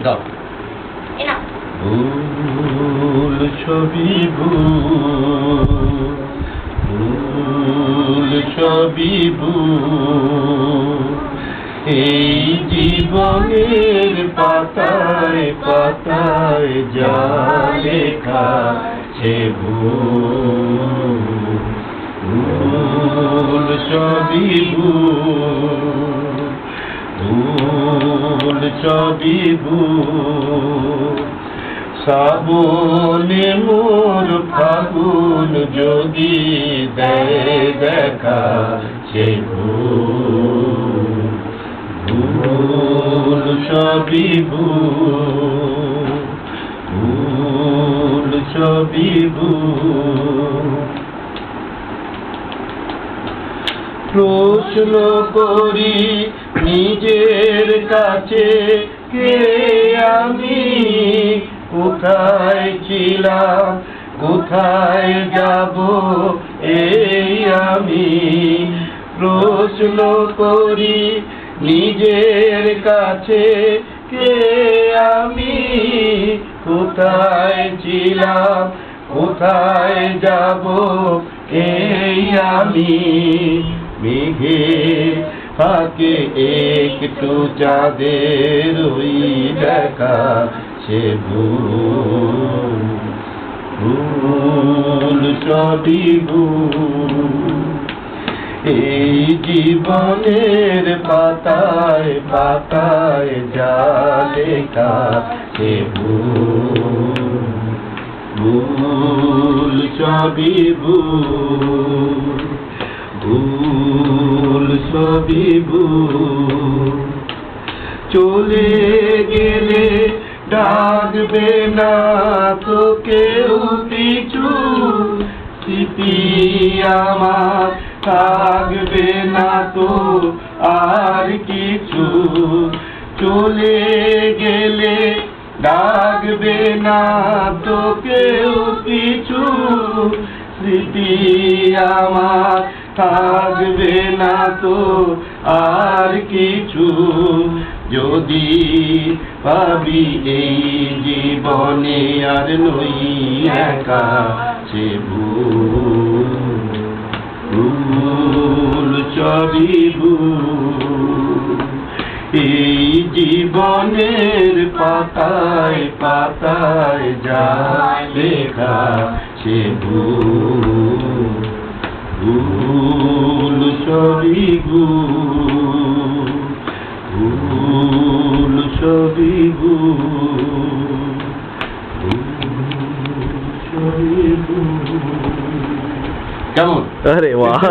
গাও। ভুল ছবি ভুল ছবি এই জীবনের পাতায় পাতায় যা লেখা সে ভুল ছবি ভুল ছবি শ্রাবণে মোর ফাগুন যদি দেয় দেখা সে ভুল ছবি ভুল ছবি প্রশ্ন করি নিজের কাছে কে আমি, কোথায় ছিলাম কোথায় যাব এই আমি। প্রশ্ন করি নিজের কাছে কে আমি, কোথায় ছিলাম কোথায় যাব এই আমি। মেঘে ফাঁকে একটু চাঁদের ওই দেখা সে ভুল ছবি এই জীবনের পাতায় পাতায় যা লেখা সে ভুল ছবি ভুল ছবি চলে গেলে ডাকবে না তো কেউ পিছু, স্মৃতি আমার থাকবে না তো আর কিছু। চলে গেলে ডাকবে না তো কেউ পিছু, স্মৃতি আমার থাকবে না তো আর কিছু। যদি ভাবি এই জীবনে আর নই একা সে ভুল ছবি এই জীবনের পাতায় পাতায় যা লেখা সে ভুল ছবি ভুল ছবি কেমন? আরে বাহ